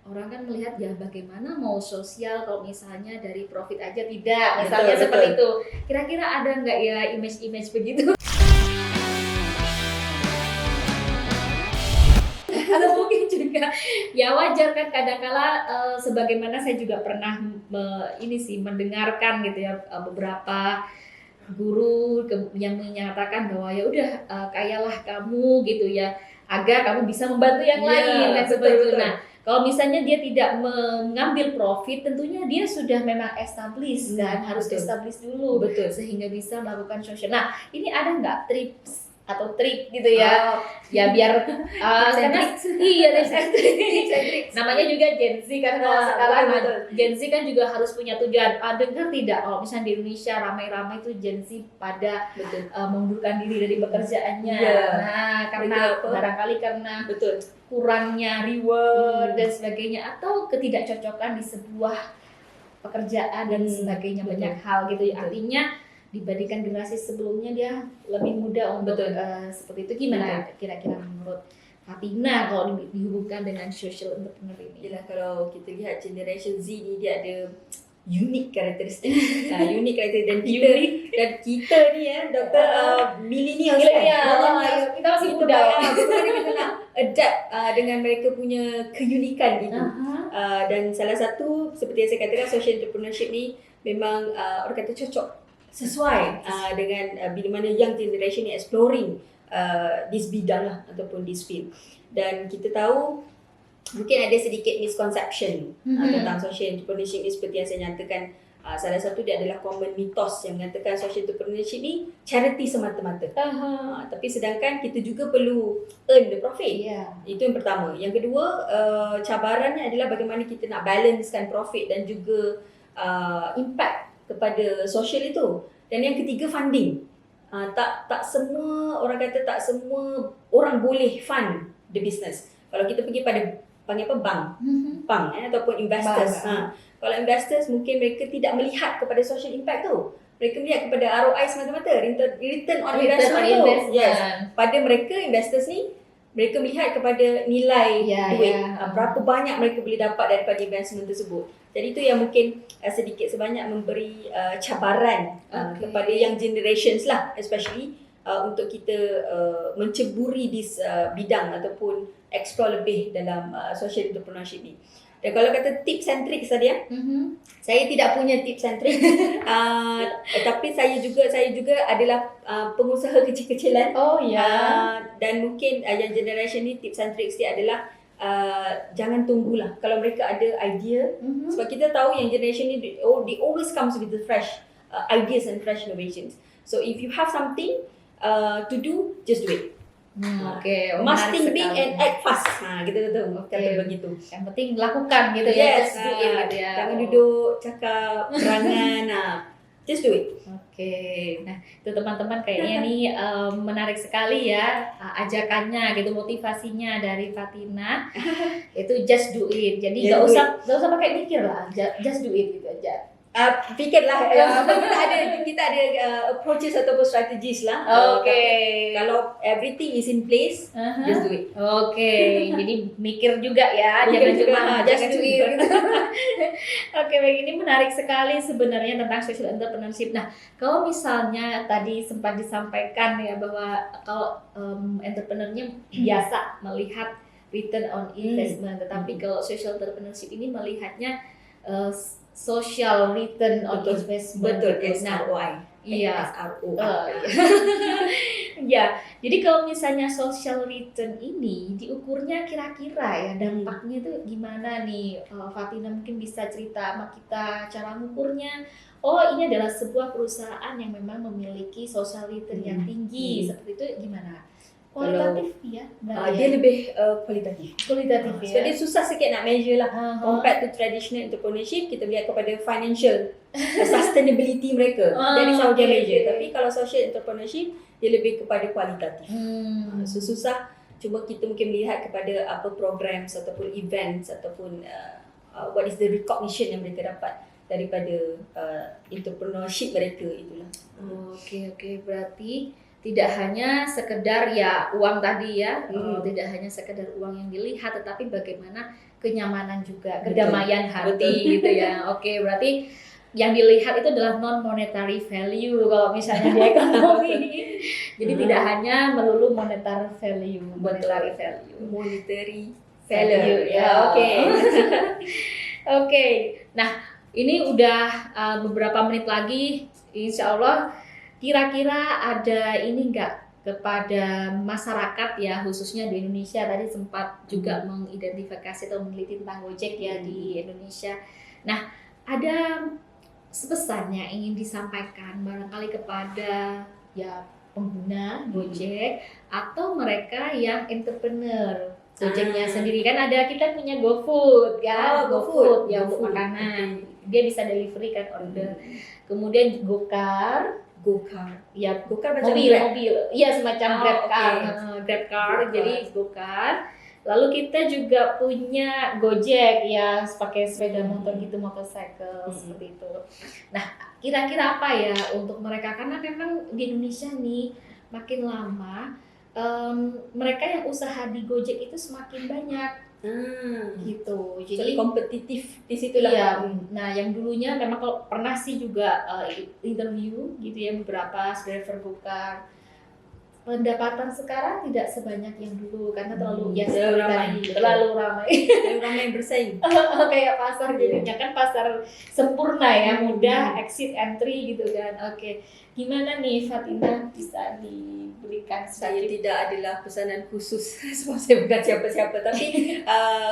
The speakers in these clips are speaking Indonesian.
orang kan melihat ya bagaimana mau sosial kalau misalnya dari profit aja tidak, misalnya seperti itu. Kira-kira ada nggak ya image-image begitu? Atau mungkin juga ya wajar kan kadang-kala sebagaimana saya juga pernah mendengarkan gitu ya beberapa guru yang menyatakan bahwa ya udah kayalah kamu gitu ya agar kamu bisa membantu yang lain dan seperti itu. Nah, kalau misalnya dia tidak mengambil profit, tentunya dia sudah memang established dan harus established dulu, sehingga bisa melakukan social. Nah, ini ada nggak tips atau trik gitu ya, ya biar karena iya tips and tricks. Namanya juga Gen Z kan kalau sekarang Gen Z kan juga harus punya tujuan. Dengar tidak kalau misalnya di Indonesia ramai-ramai itu Gen Z pada mengundurkan diri dari pekerjaannya. Nah, karena barangkali karena kurangnya reward dan sebagainya atau ketidakcocokan di sebuah pekerjaan dan sebagainya, banyak hal gitu ya. Artinya dibandingkan generasi sebelumnya dia lebih muda untuk seperti itu. Gimana kira-kira menurut Fatina kalau dihubungkan dengan social entrepreneur ini? Yalah, kalau kita lihat generation Z ni dia ada unik karakteristik. Unik karakteristik dan kita ni Dr. millennials kan. Kita masih muda. Kita nak adapt dengan mereka punya keunikan itu. Dan salah satu seperti yang saya katakan, social entrepreneurship ni memang orang kata cocok sesuai dengan bila mana young generation ni exploring this bidang lah ataupun this field. Dan kita tahu mungkin ada sedikit misconception tentang social entrepreneurship ni seperti yang saya nyatakan. Salah satu dia adalah common mitos yang mengatakan social entrepreneurship ni charity semata-mata. Tapi sedangkan kita juga perlu earn the profit. Itu yang pertama. Yang kedua, cabarannya adalah bagaimana kita nak balancekan profit dan juga impact kepada sosial itu. Dan yang ketiga, funding. Tak semua orang kata tak semua orang boleh fund the business. Kalau kita pergi pada panggil apa bank ataupun investors. Kalau investors mungkin mereka tidak melihat kepada social impact tu. Mereka melihat kepada ROI semata-mata, return on investment tu. Yes. Pada mereka investors ni mereka melihat kepada nilai duit, berapa banyak mereka boleh dapat daripada investment tersebut. Jadi itu yang mungkin sedikit sebanyak memberi cabaran kepada young generations lah, especially untuk kita menceburi this bidang ataupun explore lebih dalam social entrepreneurship ni. Dan kalau kata tips and tricks tadi saya tidak punya tips and tricks. Tapi saya juga adalah pengusaha kecil-kecilan. Dan mungkin yang generation ni tips and tricks dia adalah jangan tunggulah kalau mereka ada idea. Sebab kita tahu yang generation ni they always comes with the fresh ideas and fresh innovations. So if you have something to do, just do it. Must think big and act fast. Kita kata begitu. Yang penting lakukan gitu ya. Just do it gitu ya. Jangan duduk cakap berangan. Just do it. Nah itu teman-teman kayaknya nih menarik sekali ya ajakannya gitu, motivasinya dari Fatina itu just do it. Jadi nggak usah pakai mikir lah, just do it gitu aja. Fikirlah kita ada approaches ataupun strategies lah. Kalau everything is in place, just do it. Jadi mikir juga ya, jangan cuma just do it. Baik, ini menarik sekali sebenarnya tentang social entrepreneurship. Nah, kalau misalnya tadi sempat disampaikan ya bahwa kalau entrepreneurnya biasa melihat return on investment, tetapi kalau social entrepreneurship ini melihatnya social return on investment. SROI. Jadi kalau misalnya social return ini diukurnya kira-kira ya dampaknya itu gimana nih? Fatina mungkin bisa cerita sama kita cara mengukurnya. Ini adalah sebuah perusahaan yang memang memiliki social return yang tinggi. Seperti itu gimana? Kualitatif ya? Dia lebih kualitatif ya? Sebab dia susah sikit nak measure lah. Compared to traditional entrepreneurship, kita lihat kepada financial sustainability mereka. Dari Saudi Arabia. Tapi kalau social entrepreneurship, dia lebih kepada kualitatif. Susah. Cuma kita mungkin melihat kepada apa programs ataupun events ataupun what is the recognition yang mereka dapat daripada entrepreneurship mereka itulah. Berarti tidak hanya sekedar ya uang tadi ya, tidak hanya sekedar uang yang dilihat, tetapi bagaimana kenyamanan juga, Betul. kedamaian hati gitu ya. Oke, berarti yang dilihat itu adalah non monetary value kalau misalnya di ekonomi. Jadi tidak hanya melulu monetary value, monetary value. Monetary Value ya. Oke. Oke. Nah, ini udah beberapa menit lagi, insya Allah. Kira-kira ada ini enggak kepada masyarakat ya, khususnya di Indonesia, tadi sempat juga mengidentifikasi atau meneliti tentang Gojek ya di Indonesia. Nah, ada pesan yang ingin disampaikan barangkali kepada ya pengguna Gojek atau mereka yang entrepreneur Gojeknya sendiri. Kan ada, kita punya GoFood kan, GoFood ya untuk makanan, dia bisa delivery kan order. Kemudian Gokar ya, macam mobil, iya semacam Grab car, Grab car. jadi Gokar. Lalu kita juga punya Gojek ya, pakai sepeda motor gitu, motorcycle seperti itu. Nah, kira-kira apa ya untuk mereka, karena memang di Indonesia nih makin lama mereka yang usaha di Gojek itu semakin banyak. Gitu. Jadi kompetitif di situlah. Iya. Nah, yang dulunya memang kalau pernah sih juga interview gitu ya beberapa driver Gokar. Pendapatan sekarang tidak sebanyak yang dulu karena terlalu terlalu ramai bersaing. Kayak pasar jadinya kan pasar sempurna ya, mudah exit entry gitu kan. Oke. Gimana nih Fatina, bisa diberikan Saya tidak adalah pesanan khusus sebab saya bukan siapa-siapa, tapi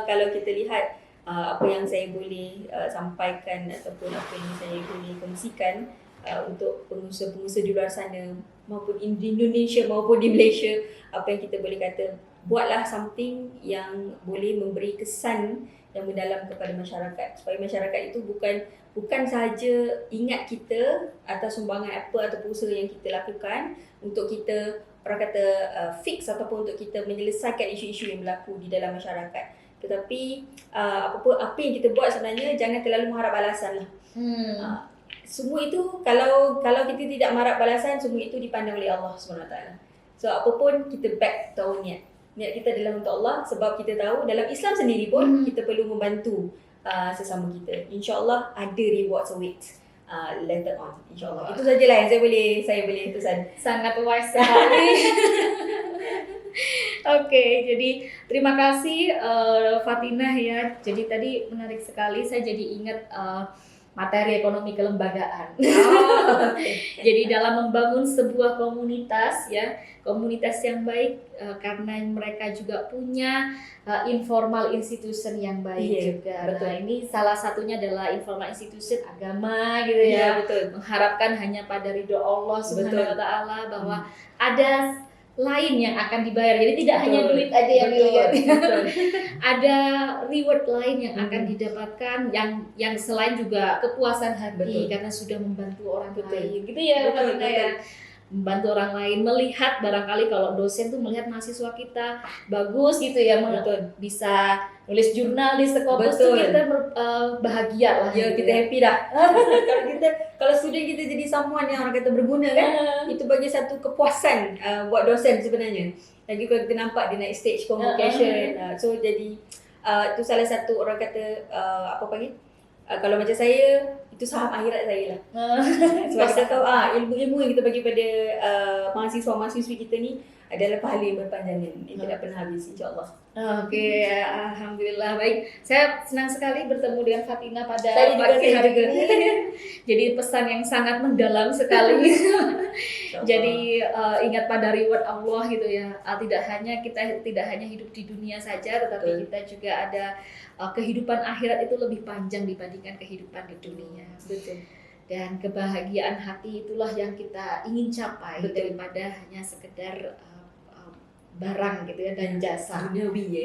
kalau kita lihat apa yang saya boleh sampaikan ataupun apa yang saya boleh kongsikan untuk pengusaha-pengusaha di luar sana maupun di Indonesia maupun di Malaysia, apa yang kita boleh kata, buatlah something yang boleh memberi kesan yang mendalam kepada masyarakat, supaya masyarakat itu bukan sahaja ingat kita atas sumbangan apa ataupun usaha yang kita lakukan untuk kita orang kata fix ataupun untuk kita menyelesaikan isu-isu yang berlaku di dalam masyarakat, tetapi apa yang kita buat sebenarnya jangan terlalu mengharap balasan lah. Semua itu kalau kita tidak mengharap balasan, semua itu dipandang oleh Allah SWT. So apapun kita back to our niat kita dalam untuk Allah, sebab kita tahu dalam Islam sendiri pun kita perlu membantu sesama kita. InsyaAllah ada rewards await later on, insyaAllah. Itu sajalah yang saya boleh pesan. Sangat wise sekali. Oke, jadi terima kasih Fatina ya. Jadi tadi menarik sekali, saya jadi ingat materi ekonomi kelembagaan. Jadi dalam membangun sebuah komunitas ya, komunitas yang baik karena mereka juga punya informal institution yang baik juga. Betul. Nah, ini salah satunya adalah informal institution agama gitu ya. Betul. Mengharapkan hanya pada ridho Allah Subhanahu wa taala bahwa ada lain yang akan dibayar. Jadi tidak hanya duit aja yang dilihat. Ada reward lain yang akan didapatkan yang selain juga kepuasan hati karena sudah membantu orang lain. Gitu ya, Mbak Tina ya. Membantu orang lain, melihat barangkali kalau dosen tuh melihat mahasiswa kita bagus gitu ya, bisa nulis jurnal di Sekopus tuh kita bahagia lah. Ya, kita happy dah. Kalau student kita jadi someone yang orang kata berguna kan, itu bagi satu kepuasan buat dosen sebenarnya. Lagi kalau kita nampak dia naik stage convocation, so jadi itu salah satu orang kata kalau macam saya, itu saham akhirat saya lah. Sebab kita tahu ilmu-ilmu yang kita bagi pada mahasiswa-mahasiswi kita ni adalah pahala yang berpanjangan, yang tidak pernah habis, insyaAllah. Oke, alhamdulillah baik. Saya senang sekali bertemu dengan Fatina pada pagi hari ini. Jadi pesan yang sangat mendalam sekali. Jadi ingat pada reward Allah gitu ya. Kita tidak hanya hidup di dunia saja, tetapi kita juga ada kehidupan akhirat itu lebih panjang dibandingkan kehidupan di dunia. Betul. Dan kebahagiaan hati itulah yang kita ingin capai daripada hanya sekedar barang gitu ya dan jasa duniawi.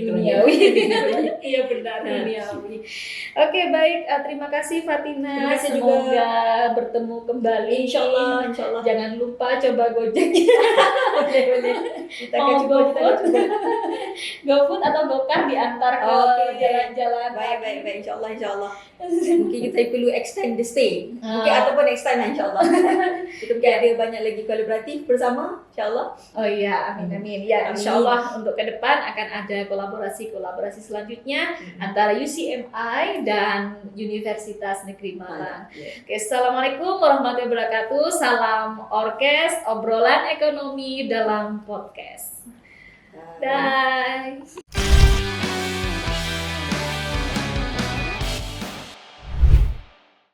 Iya benar, duniawi. Oke, baik, terima kasih Fatina. Terima kasih Semoga juga bertemu kembali, insyaallah. Jangan lupa coba Gojek. Boleh. Kita akan coba. GoFood atau Gokar diantar ke jalan-jalan. Baik, insyaallah. Mungkin kita perlu extend the stay. Mungkin ataupun next time insyaAllah. Kita mungkin ada banyak lagi kolaboratif bersama. insyaallah. Oh iya, amin. Ya, Amin. insyaallah untuk ke depan akan ada kolaborasi selanjutnya antara UCMI dan Universitas Negeri Malang. Oke, assalamualaikum warahmatullahi wabarakatuh. Salam Orkes, obrolan ekonomi dalam podcast. Bye.